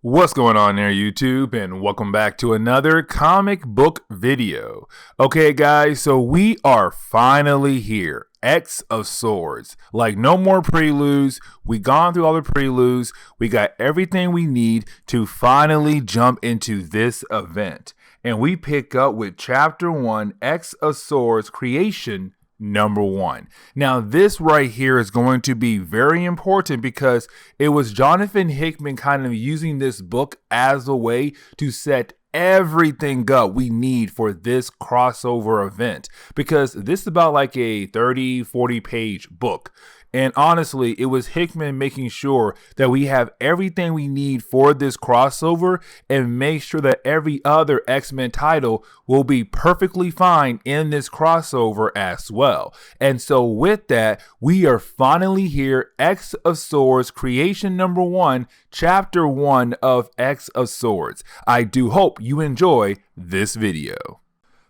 What's going on there, YouTube, and welcome back to another comic book video. Okay, guys, so we are finally here. X of Swords. Like, no more preludes. We gone through all the preludes. We got everything we need to finally jump into this event. And we pick up with Chapter 1, X of Swords, Creation Number 1. Now, this right here is going to be very important because it was Jonathan Hickman kind of using this book as a way to set everything up we need for this crossover event, because this is about like a 30-40 page book. And honestly, it was Hickman making sure that we have everything we need for this crossover and make sure that every other X-Men title will be perfectly fine in this crossover as well. And so with that, we are finally here. X of Swords, Creation Number 1, Chapter 1 of X of Swords. I do hope you enjoy this video.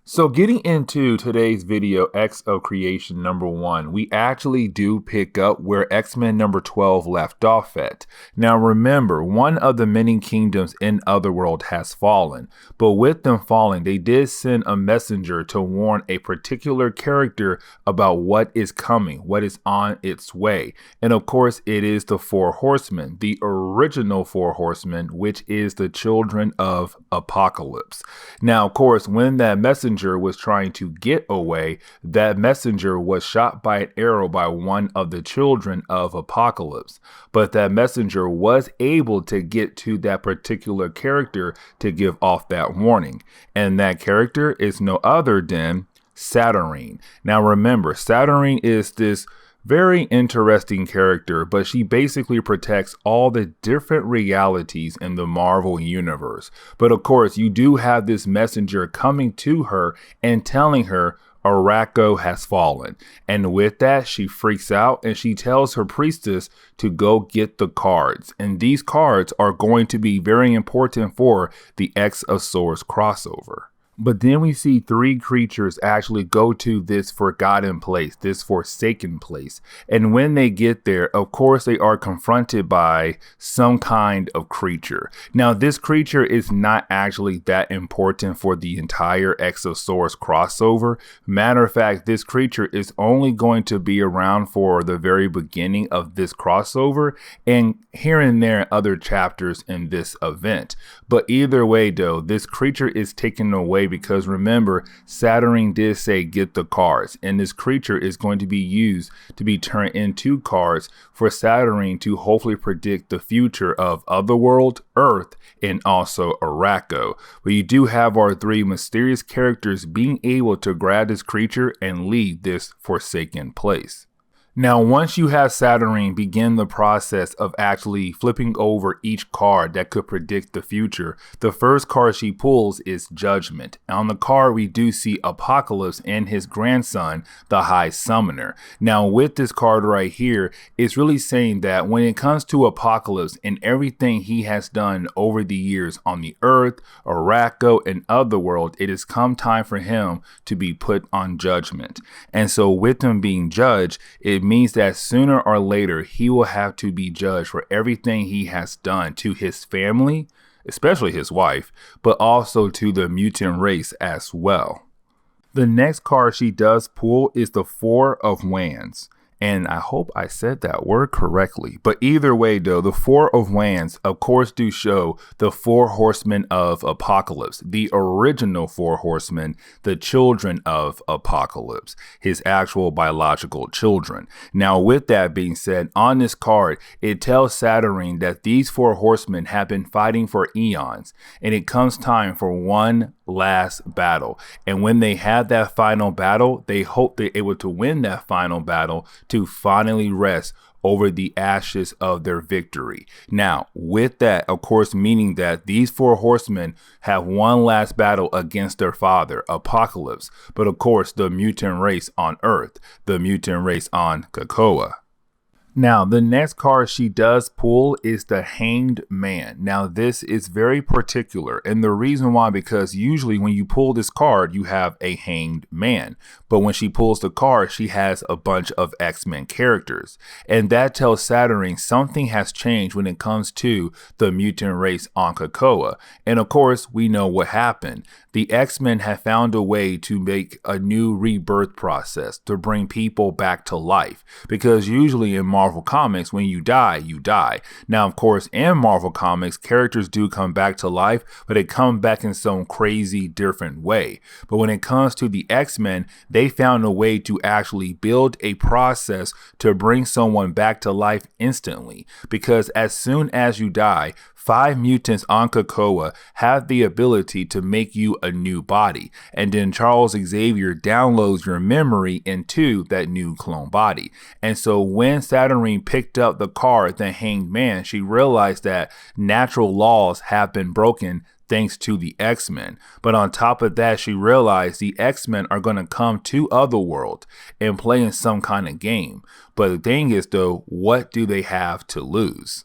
So getting into today's video, X of Creation Number 1, we actually do pick up where X-Men number 12 left off at. Now remember, one of the many kingdoms in Otherworld has fallen, but with them falling, they did send a messenger to warn a particular character about what is coming, what is on its way. And of course, it is the Four Horsemen, the original Four Horsemen, which is the children of Apocalypse. Now, of course, when that messenger was trying to get away, that messenger was shot by an arrow by one of the children of Apocalypse. But that messenger was able to get to that particular character to give off that warning. And that character is no other than Saturnyne. Now remember, Saturnyne is this very interesting character, but she basically protects all the different realities in the Marvel universe. But of course, you do have this messenger coming to her and telling her Arakko has fallen. And with that, she freaks out and she tells her priestess to go get the cards. And these cards are going to be very important for the X of Swords crossover. But then we see three creatures actually go to this forgotten place, this forsaken place. And when they get there, of course, they are confronted by some kind of creature. Now, this creature is not actually that important for the entire X of Swords crossover. Matter of fact, this creature is only going to be around for the very beginning of this crossover and here and there in other chapters in this event. But either way, though, this creature is taken away because remember, Saturnyne did say get the cards, and this creature is going to be used to be turned into cards for Saturnyne to hopefully predict the future of Otherworld, Earth, and also Arakko. But you do have our three mysterious characters being able to grab this creature and leave this forsaken place. Now, once you have Saturnyne begin the process of actually flipping over each card that could predict the future, the first card she pulls is Judgment. On the card, we do see Apocalypse and his grandson, the High Summoner. Now, with this card right here, it's really saying that when it comes to Apocalypse and everything he has done over the years on the Earth, Arakko, and Otherworld, it has come time for him to be put on judgment. And so with him being judged, it means that sooner or later he will have to be judged for everything he has done to his family, especially his wife, but also to the mutant race as well. The next card she does pull is the Four of Wands. And I hope I said that word correctly. But either way, though, the Four of Wands, of course, do show the Four Horsemen of Apocalypse, the original Four Horsemen, the children of Apocalypse, his actual biological children. Now, with that being said, on this card, it tells Saturnyne that these Four Horsemen have been fighting for eons, and it comes time for one last battle. And when they have that final battle, they hope they're able to win that final battle to finally rest over the ashes of their victory. Now, with that, of course, meaning that these Four Horsemen have one last battle against their father, Apocalypse, but of course, the mutant race on Earth, the mutant race on Krakoa. Now, the next card she does pull is the Hanged Man. Now, this is very particular, and the reason why, because usually when you pull this card, you have a Hanged Man. But when she pulls the card, she has a bunch of X-Men characters. And that tells Saturnyne something has changed when it comes to the mutant race on Krakoa. And of course, we know what happened. The X-Men have found a way to make a new rebirth process to bring people back to life. Because usually in Marvel Comics, when you die, you die. Now, of course, in Marvel Comics, characters do come back to life, but they come back in some crazy different way. But when it comes to the X-Men, they found a way to actually build a process to bring someone back to life instantly. Because as soon as you die, 5 mutants on Krakoa have the ability to make you a new body, and then Charles Xavier downloads your memory into that new clone body. And so when Saturnyne picked up the card, the Hanged Man, she realized that natural laws have been broken thanks to the X-Men. But on top of that, she realized the X-Men are going to come to Otherworld and play in some kind of game. But the thing is though, what do they have to lose?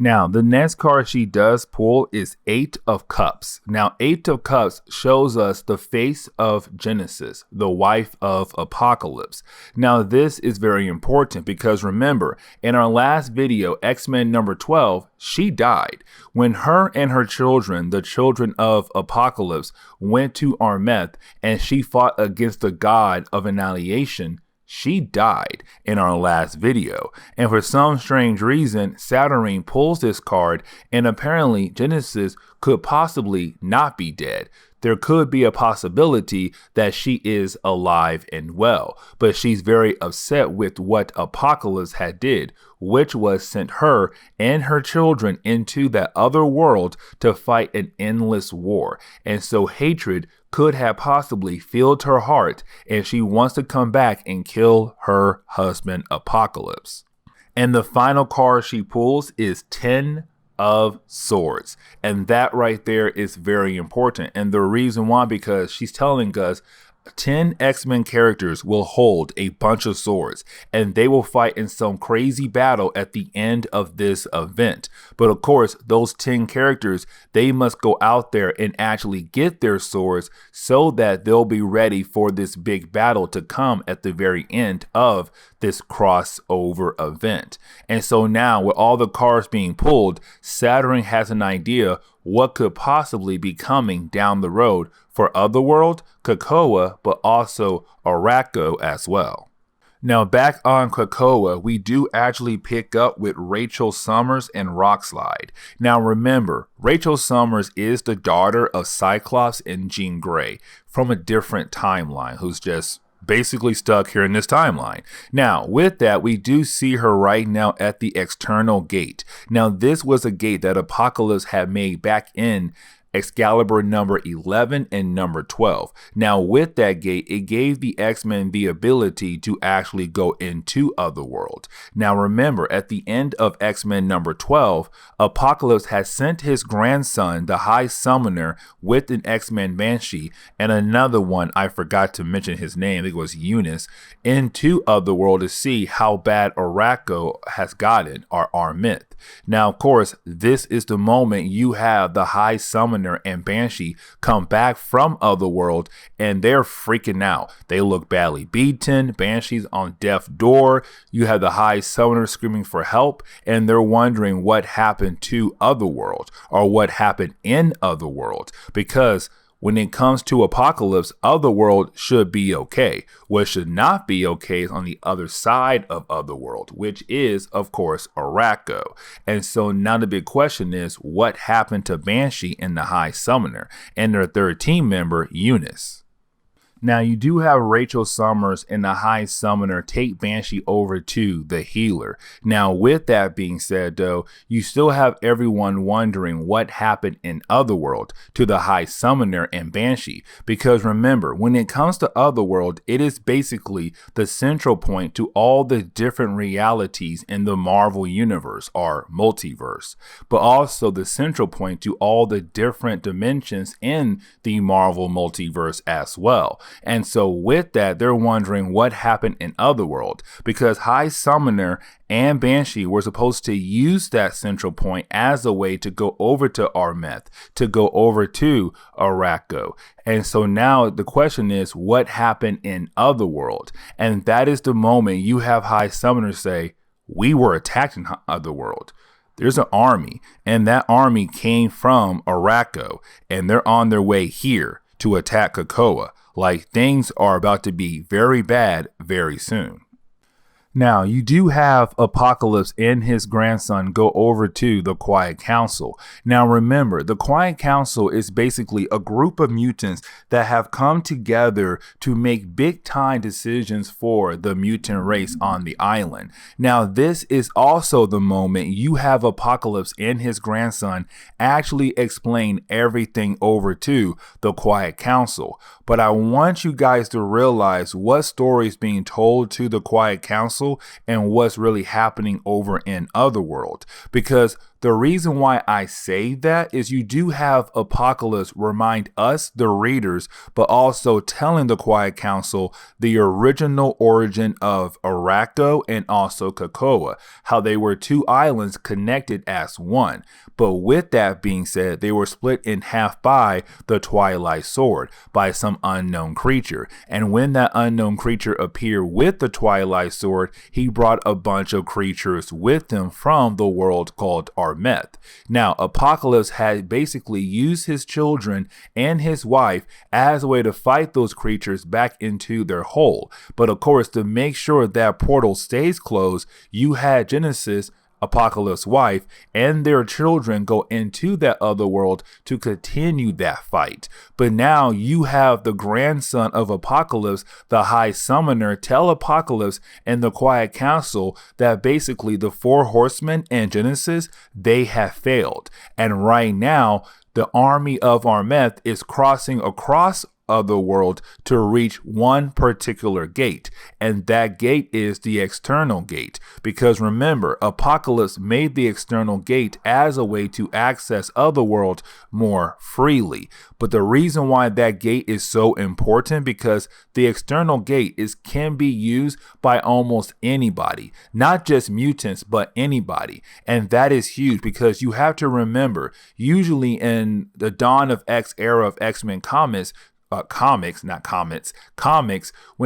Now, the next card she does pull is 8 of Cups. Now, 8 of Cups shows us the face of Genesis, the wife of Apocalypse. Now, this is very important because remember, in our last video, X-Men number 12, she died. When her and her children, the children of Apocalypse, went to Armeth and she fought against the god of annihilation, she died in our last video, and for some strange reason, Saturnyne pulls this card, and apparently Genesis could possibly not be dead. There could be a possibility that she is alive and well, but she's very upset with what Apocalypse had did, which was sent her and her children into that other world to fight an endless war. And so hatred could have possibly filled her heart, and she wants to come back and kill her husband Apocalypse. And the final card she pulls is 10 of Swords, and that right there is very important. And the reason why, because she's telling us 10 X-Men characters will hold a bunch of swords and they will fight in some crazy battle at the end of this event. But of course, those 10 characters, they must go out there and actually get their swords so that they'll be ready for this big battle to come at the very end of this crossover event. And so now with all the cards being pulled, Saturnyne has an idea what could possibly be coming down the road for Otherworld, Krakoa, but also Arakko as well. Now back on Krakoa, we do actually pick up with Rachel Summers and Rockslide. Now remember, Rachel Summers is the daughter of Cyclops and Jean Grey from a different timeline, who's just basically stuck here in this timeline. Now, with that, we do see her right now at the external gate. Now, this was a gate that Apocalypse had made back in Excalibur number 11 and number 12. Now with that gate, it gave the X-Men the ability to actually go into Otherworld. Now remember, at the end of X-Men number 12, Apocalypse has sent his grandson, the High Summoner, with an X-Men Banshee and another one, I forgot to mention his name, I think it was Eunice, into Otherworld to see how bad Arakko has gotten, or Armeth. Now of course, this is the moment you have the High Summoner and Banshee come back from Otherworld, and they're freaking out. They look badly beaten. Banshee's on death's door. You have the High Summoner screaming for help, and they're wondering what happened to Otherworld, or what happened in Otherworld, because when it comes to Apocalypse, Otherworld should be okay. What should not be okay is on the other side of Otherworld, which is, of course, Arakko. And so now the big question is, what happened to Banshee and the High Summoner and their third team member, Eunice? Now, you do have Rachel Summers and the High Summoner take Banshee over to the Healer. Now, with that being said, though, you still have everyone wondering what happened in Otherworld to the High Summoner and Banshee. Because remember, when it comes to Otherworld, it is basically the central point to all the different realities in the Marvel Universe, or multiverse, but also the central point to all the different dimensions in the Marvel Multiverse as well. And so with that, they're wondering what happened in Otherworld, because High Summoner and Banshee were supposed to use that central point as a way to go over to Armeth, to go over to Arakko. And so now the question is, what happened in Otherworld? And that is the moment you have High Summoner say, we were attacked in Otherworld. There's an army, and that army came from Arakko, and they're on their way here to attack Krakoa. Like, things are about to be very bad very soon. Now, you do have Apocalypse and his grandson go over to the Quiet Council. Now, remember, the Quiet Council is basically a group of mutants that have come together to make big time decisions for the mutant race on the island. Now, this is also the moment you have Apocalypse and his grandson actually explain everything over to the Quiet Council. But I want you guys to realize what story is being told to the Quiet Council and what's really happening over in Otherworld. Because the reason why I say that is you do have Apocalypse remind us, the readers, but also telling the Quiet Council the original origin of Arakko and also Krakoa, how they were two islands connected as one. But with that being said, they were split in half by the Twilight Sword, by some unknown creature. And when that unknown creature appeared with the Twilight Sword, he brought a bunch of creatures with him from the world called Armeth. Now, Apocalypse had basically used his children and his wife as a way to fight those creatures back into their hole. But of course, to make sure that portal stays closed, you had Genesis, Apocalypse's wife, and their children go into that other world to continue that fight. But now you have the grandson of Apocalypse, the High Summoner, tell Apocalypse and the Quiet Council that basically the Four Horsemen and Genesis, they have failed. And right now, the army of Armeth is crossing across Otherworld to reach one particular gate, and that gate is the external gate. Because remember, Apocalypse made the external gate as a way to access Otherworld more freely. But the reason why that gate is so important, because the external gate can be used by almost anybody, not just mutants, but anybody. And that is huge, because you have to remember, usually in the Dawn of X era of X-Men comics, when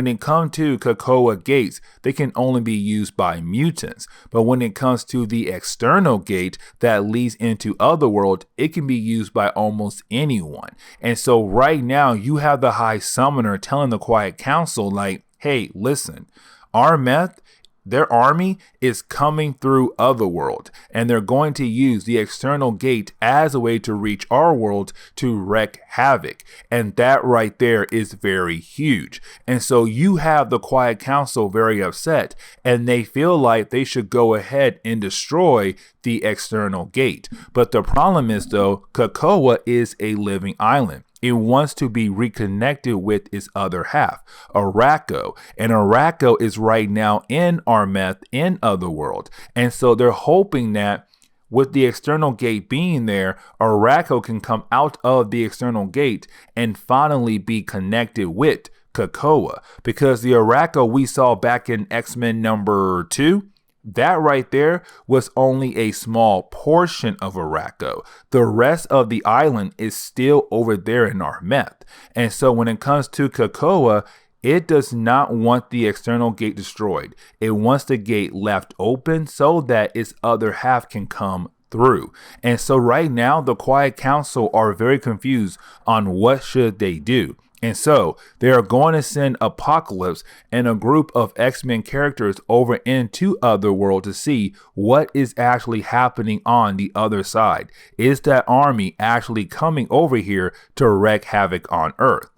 it comes to Krakoa gates, they can only be used by mutants. But when it comes to the external gate that leads into Otherworld, it can be used by almost anyone. And so right now you have the High Summoner telling the Quiet Council, like, hey, listen, Armeth, their army is coming through Otherworld, and they're going to use the external gate as a way to reach our world to wreak havoc. And that right there is very huge. And so you have the Quiet Council very upset, and they feel like they should go ahead and destroy the external gate. But the problem is, though, Krakoa is a living island. It wants to be reconnected with its other half, Arakko. And Arakko is right now in Armeth, in Otherworld. And so they're hoping that with the external gate being there, Arakko can come out of the external gate and finally be connected with Krakoa. Because the Arakko we saw back in X-Men number 2, that right there was only a small portion of Arakko. The rest of the island is still over there in Armeth. And so when it comes to Krakoa, it does not want the external gate destroyed. It wants the gate left open so that its other half can come through. And so right now, the Quiet Council are very confused on what should they do. And so they are going to send Apocalypse and a group of X-Men characters over into Otherworld to see what is actually happening on the other side. Is that army actually coming over here to wreak havoc on Earth?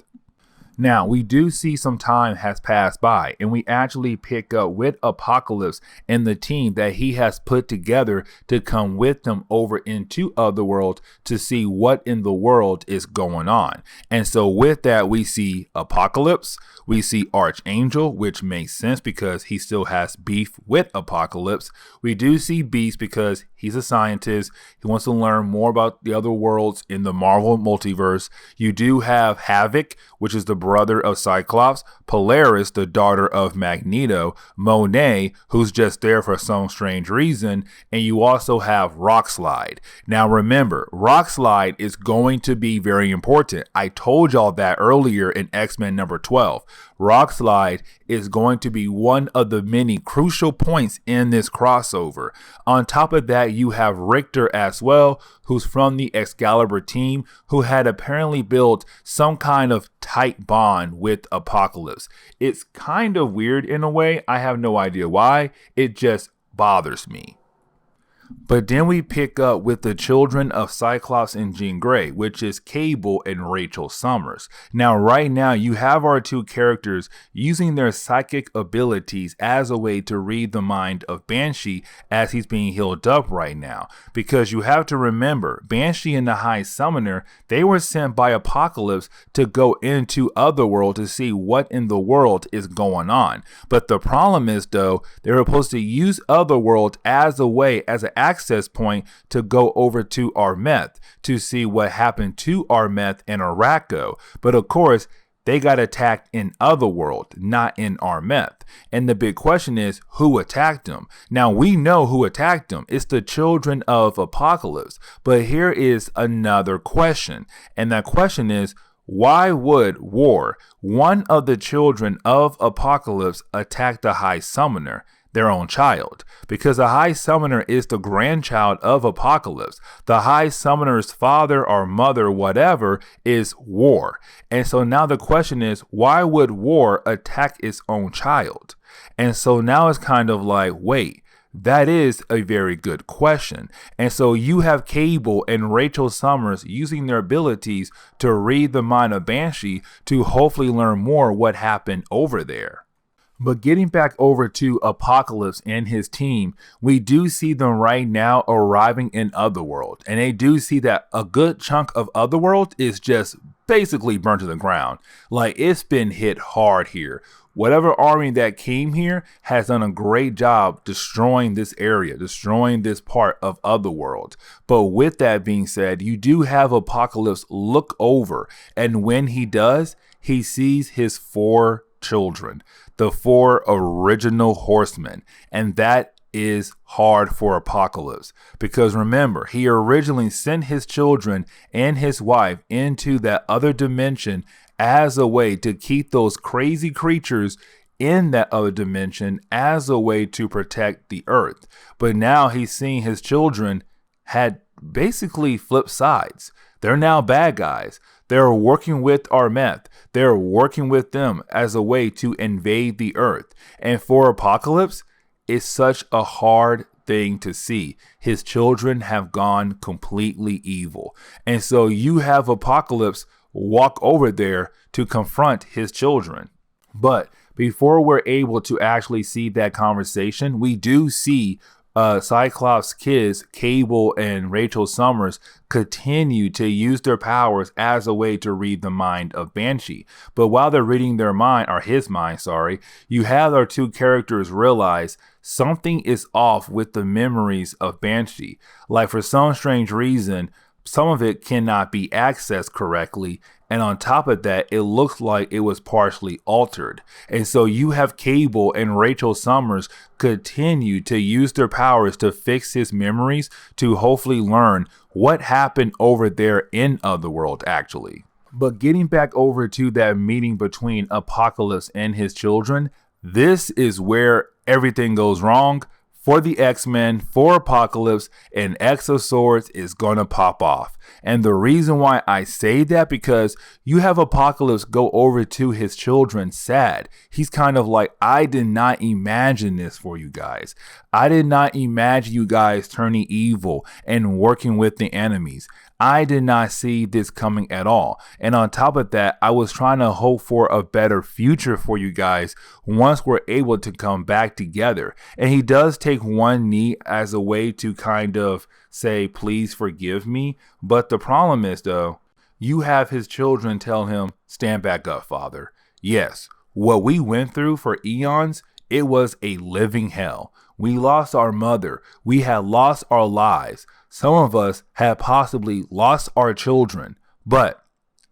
Now, we do see some time has passed by, and we actually pick up with Apocalypse and the team that he has put together to come with them over into Otherworld to see what in the world is going on. And so with that, we see Apocalypse, we see Archangel, which makes sense because he still has beef with Apocalypse. We do see Beast because He's a scientist. He wants to learn more about the other worlds in the Marvel multiverse. You do have Havoc, which is the brother of Cyclops, Polaris, the daughter of Magneto, Monet, who's just there for some strange reason, and you also have Rockslide. Now remember, Rockslide is going to be very important. I told y'all that earlier in X-Men number 12. Rockslide is going to be one of the many crucial points in this crossover. On top of that, you have Richter as well, who's from the Excalibur team, who had apparently built some kind of tight bond with Apocalypse. It's kind of weird in a way. I have no idea why. It just bothers me. But then we pick up with the children of Cyclops and Jean Grey, which is Cable and Rachel Summers. Now, right now, you have our two characters using their psychic abilities as a way to read the mind of Banshee as he's being healed up right now. Because you have to remember, Banshee and the High Summoner, they were sent by Apocalypse to go into Otherworld to see what in the world is going on. But the problem is, though, they were supposed to use Otherworld as a way, as an access point to go over to Armeth to see what happened to Armeth and Arakko. But of course, they got attacked in Otherworld, not in Armeth. And the big question is, who attacked them? Now, we know who attacked them. It's the children of Apocalypse. But here is another question. And that question is, why would War, one of the children of Apocalypse, attack the High Summoner, their own child? Because the High Summoner is the grandchild of Apocalypse. The High Summoner's father or mother, whatever, is War. And so now the question is, why would War attack its own child? And so now it's kind of like, wait, that is a very good question. And so you have Cable and Rachel Summers using their abilities to read the mind of Banshee to hopefully learn more what happened over there. But getting back over to Apocalypse and his team, we do see them right now arriving in Otherworld. And they do see that a good chunk of Otherworld is just basically burnt to the ground. Like, it's been hit hard here. Whatever army that came here has done a great job destroying this area, destroying this part of Otherworld. But with that being said, you do have Apocalypse look over. And when he does, he sees his 4 children, the 4 original horsemen, and that is hard for Apocalypse, because remember, he originally sent his children and his wife into that other dimension as a way to keep those crazy creatures in that other dimension, as a way to protect the earth. But now he's seeing his children had basically flipped sides. They're now bad guys. They're working with Armeth. They're working with them as a way to invade the earth. And for Apocalypse, it's such a hard thing to see. His children have gone completely evil. And so you have Apocalypse walk over there to confront his children. But before we're able to actually see that conversation, we do see Cyclops' kids, Cable and Rachel Summers, continue to use their powers as a way to read the mind of Banshee. But while they're reading their mind, or his mind, you have our two characters realize something is off with the memories of Banshee. Like, for some strange reason, some of it cannot be accessed correctly. And on top of that, it looks like it was partially altered. And so you have Cable and Rachel Summers continue to use their powers to fix his memories to hopefully learn what happened over there in Otherworld, actually. But getting back over to that meeting between Apocalypse and his children, this is where everything goes wrong for the X-Men, for Apocalypse, and X of Swords is gonna pop off. And the reason why I say that, because you have Apocalypse go over to his children sad. He's kind of like, I did not imagine this for you guys. I did not imagine you guys turning evil and working with the enemies. I did not see this coming at all. And on top of that, I was trying to hope for a better future for you guys once we're able to come back together. And he does take one knee as a way to kind of say, please forgive me. But the problem is, though, you have his children tell him, stand back up, father. Yes, what we went through for eons, It was a living hell. We lost our mother. We had lost our lives. Some of us had possibly lost our children. But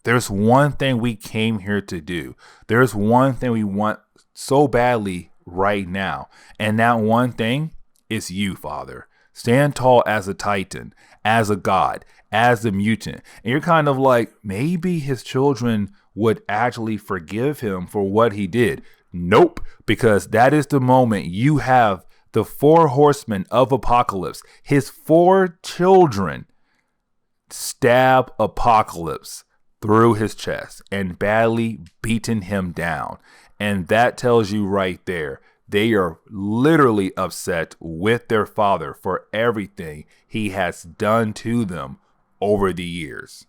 there's one thing we came here to do. There's one thing we want so badly right now. And that one thing is you, Father. Stand tall as a Titan, as a god, as a mutant. And you're kind of like, maybe his children would actually forgive him for what he did. Nope, because that is the moment you have the 4 horsemen of Apocalypse, his 4 children, stab Apocalypse through his chest and badly beaten him down. And that tells you right there, they are literally upset with their father for everything he has done to them over the years.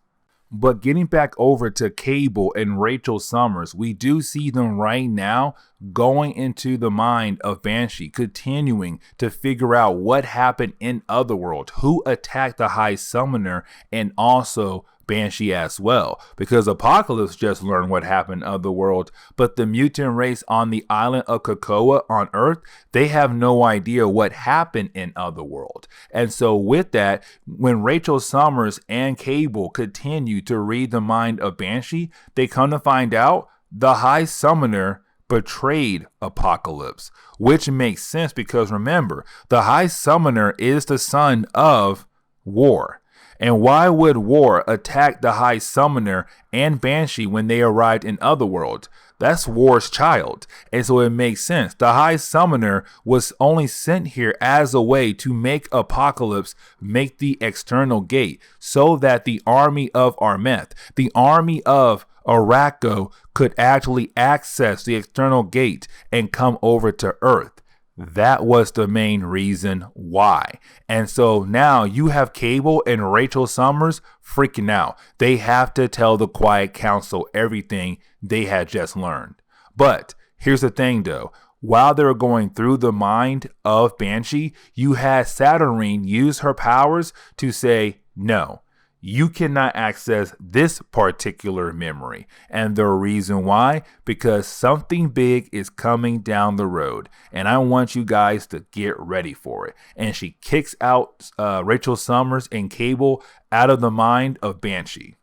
But getting back over to Cable and Rachel Summers, we do see them right now going into the mind of Banshee, continuing to figure out what happened in Otherworld, who attacked the High Summoner, and also Banshee as well, because Apocalypse just learned what happened in Otherworld, but the mutant race on the island of Krakoa on Earth, they have no idea what happened in Otherworld. And so with that, when Rachel Summers and Cable continue to read the mind of Banshee, they come to find out the High Summoner betrayed Apocalypse, which makes sense because remember, the High Summoner is the son of War. And why would War attack the High Summoner and Banshee when they arrived in Otherworld? That's War's child. And so it makes sense. The High Summoner was only sent here as a way to make Apocalypse make the external gate so that the army of Armeth, the army of Arakko, could actually access the external gate and come over to Earth. That was the main reason why. And so now you have Cable and Rachel Summers freaking out. They have to tell the Quiet Council everything they had just learned. But here's the thing though. While they were going through the mind of Banshee, you had Saturnyne use her powers to say, no, you cannot access this particular memory. And the reason why, because something big is coming down the road. And I want you guys to get ready for it. And she kicks out Rachel Summers and Cable out of the mind of Banshee.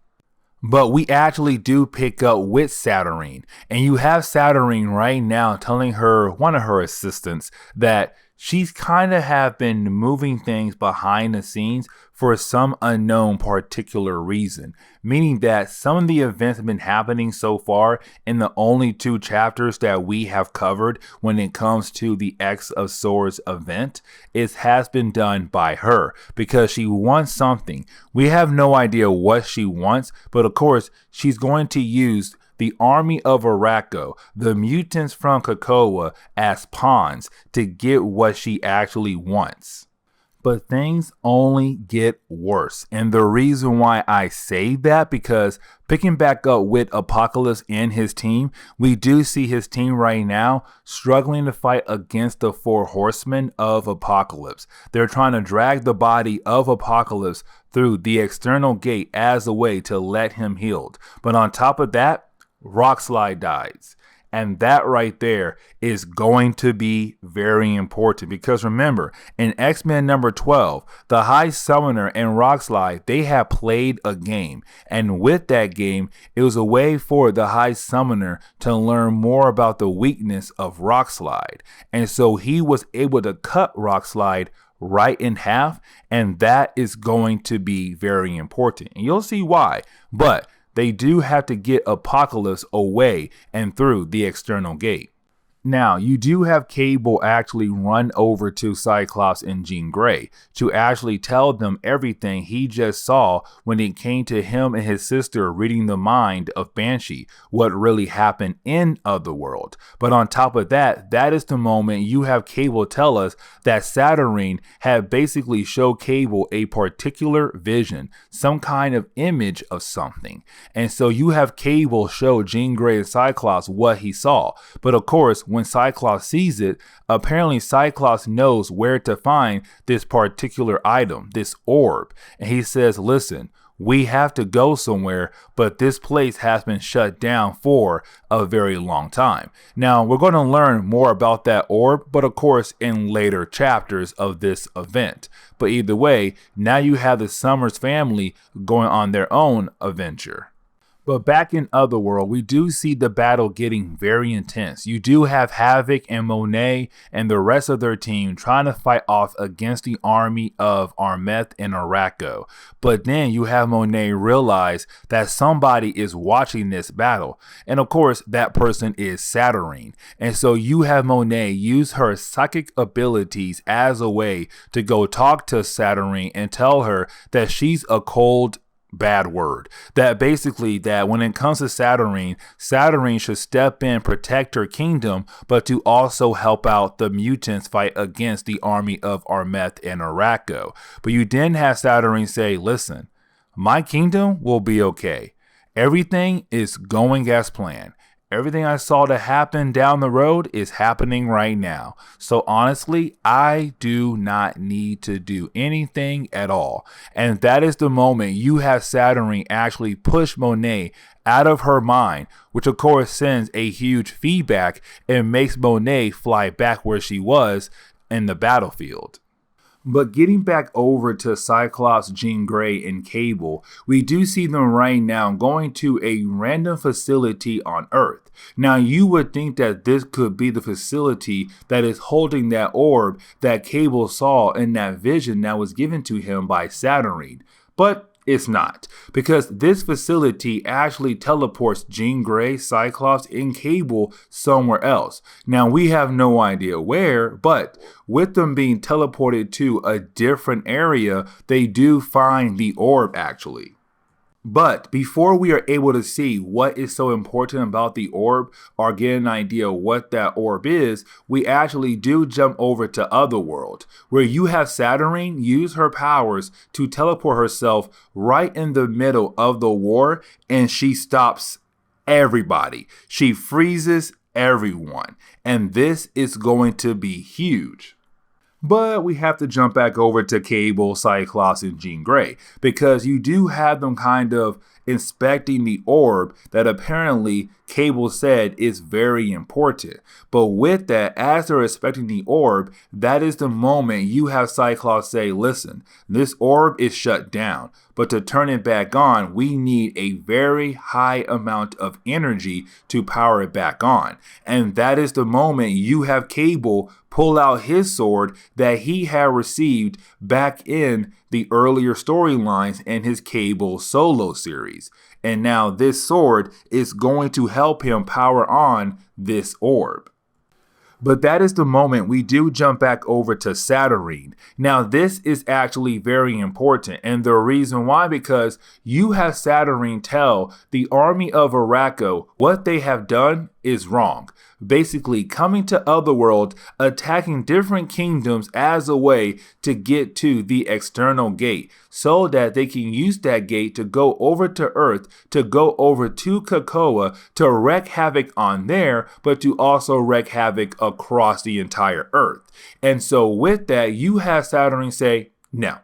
But we actually do pick up with Saturnyne. And you have Saturnyne right now telling one of her assistants that she's kind of have been moving things behind the scenes for some unknown particular reason, meaning that some of the events have been happening so far in the only 2 chapters that we have covered when it comes to the X of Swords event. It has been done by her because she wants something. We have no idea what she wants, but of course she's going to use the army of Arakko, the mutants from Krakoa, as pawns to get what she actually wants. But things only get worse. And the reason why I say that, because picking back up with Apocalypse and his team, we do see his team right now struggling to fight against the 4 horsemen of Apocalypse. They're trying to drag the body of Apocalypse through the external gate as a way to let him heal. But on top of that, Rockslide dies. And that right there is going to be very important because remember, in X-Men number 12, the High Summoner and Rockslide, they had played a game. And with that game, it was a way for the High Summoner to learn more about the weakness of Rockslide. And so he was able to cut Rockslide right in half. And that is going to be very important. And you'll see why. But they do have to get Apocalypse away and through the external gate. Now, you do have Cable actually run over to Cyclops and Jean Grey to actually tell them everything he just saw when it came to him and his sister reading the mind of Banshee, what really happened in Otherworld. But on top of that, that is the moment you have Cable tell us that Saturnyne had basically showed Cable a particular vision, some kind of image of something. And so you have Cable show Jean Grey and Cyclops what he saw. But of course, when Cyclops sees it, apparently Cyclops knows where to find this particular item, this orb. And he says, listen, we have to go somewhere, but this place has been shut down for a very long time. Now, we're going to learn more about that orb, but of course, in later chapters of this event. But either way, now you have the Summers family going on their own adventure. But back in Otherworld, we do see the battle getting very intense. You do have Havoc and Monet and the rest of their team trying to fight off against the army of Armeth and Arakko. But then you have Monet realize that somebody is watching this battle. And of course, that person is Saturnyne. And so you have Monet use her psychic abilities as a way to go talk to Saturnyne and tell her that she's a cold bad word, that basically that when it comes to Saturnyne should step in, protect her kingdom, but to also help out the mutants fight against the army of Armeth and Arakko. But you then have Saturnyne say, listen, my kingdom will be okay. Everything is going as planned. Everything I saw to happen down the road is happening right now. So honestly, I do not need to do anything at all. And that is the moment you have Saturnyne actually push Monet out of her mind, which of course sends a huge feedback and makes Monet fly back where she was in the battlefield. But getting back over to Cyclops, Jean Grey, and Cable, we do see them right now going to a random facility on Earth. Now, you would think that this could be the facility that is holding that orb that Cable saw in that vision that was given to him by Saturnyne. But it's not, because this facility actually teleports Jean Grey, Cyclops, and Cable somewhere else. Now, we have no idea where, but with them being teleported to a different area, they do find the orb actually. But before we are able to see what is so important about the orb or get an idea what that orb is, we actually do jump over to Otherworld, where you have Saturnyne use her powers to teleport herself right in the middle of the war, and she stops everybody. She freezes everyone, and this is going to be huge. But we have to jump back over to Cable, Cyclops, and Jean Grey, because you do have them kind of inspecting the orb that apparently Cable said is very important. But with that, as they're inspecting the orb, that is the moment you have Cyclops say, listen, this orb is shut down, but to turn it back on, we need a very high amount of energy to power it back on. And that is the moment you have Cable pull out his sword that he had received back in the earlier storylines in his Cable solo series. And now this sword is going to help him power on this orb. But that is the moment we do jump back over to Saturnyne. Now, this is actually very important. And the reason why, because you have Saturnyne tell the army of Arakko what they have done is wrong. Basically coming to Otherworld, attacking different kingdoms as a way to get to the external gate so that they can use that gate to go over to Earth, to go over to Krakoa, to wreak havoc on there, but to also wreak havoc across the entire Earth. And so with that, you have Saturnyne say, no.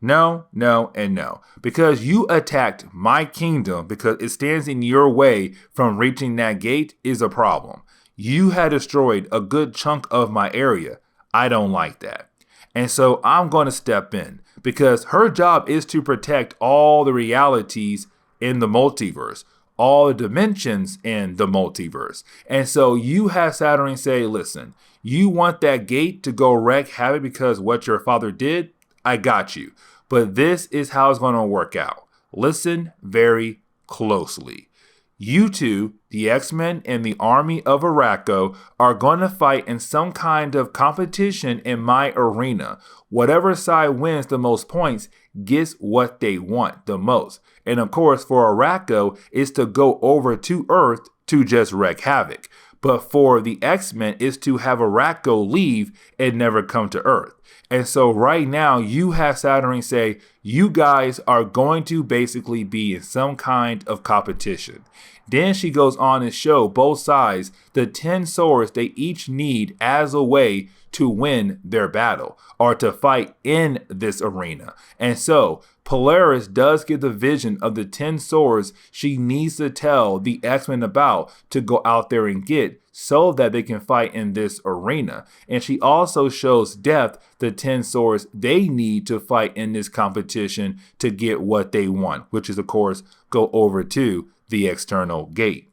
No, no, and no. Because you attacked my kingdom because it stands in your way from reaching that gate is a problem. You had destroyed a good chunk of my area. I don't like that. And so I'm going to step in because her job is to protect all the realities in the multiverse, all the dimensions in the multiverse. And so you have Saturnyne say, listen, you want that gate to go wreak havoc because what your father did? I got you. But this is how it's going to work out. Listen very closely. You two, the X-Men and the army of Arakko, are going to fight in some kind of competition in my arena. Whatever side wins the most points gets what they want the most. And of course, for Arakko, is to go over to Earth to just wreak havoc. But for the X-Men is to have Arakko leave and never come to Earth. And so right now you have Saturnyne say, you guys are going to basically be in some kind of competition. Then she goes on and show both sides the 10 swords they each need as a way to win their battle or to fight in this arena. And so Polaris does get the vision of the 10 swords she needs to tell the X-Men about to go out there and get so that they can fight in this arena. And she also shows Death the 10 swords they need to fight in this competition to get what they want, which is, of course, go over to the external gate.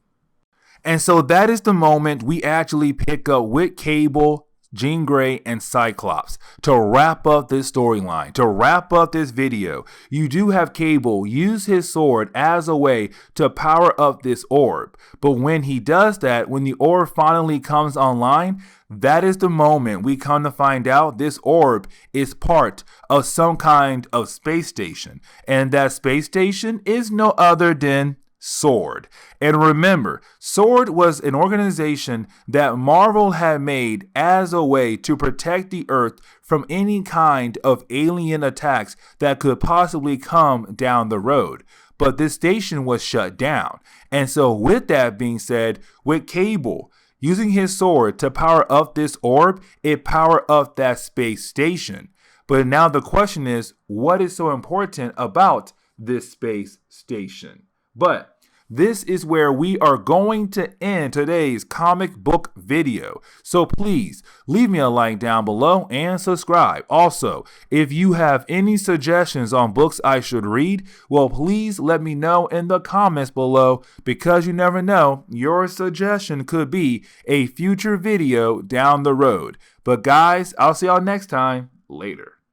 And so that is the moment we actually pick up with Cable, Jean Grey, and Cyclops to wrap up this storyline, to wrap up this video. You do have Cable use his sword as a way to power up this orb. But when he does that, when the orb finally comes online, that is the moment we come to find out this orb is part of some kind of space station. And that space station is no other than SWORD. And remember, SWORD was an organization that Marvel had made as a way to protect the Earth from any kind of alien attacks that could possibly come down the road. But this station was shut down. And so with that being said, with Cable using his sword to power up this orb, it powered up that space station. But now the question is, what is so important about this space station? But this is where we are going to end today's comic book video. So please leave me a like down below and subscribe. Also, if you have any suggestions on books I should read, well, please let me know in the comments below, because you never know, your suggestion could be a future video down the road. But guys, I'll see y'all next time. Later.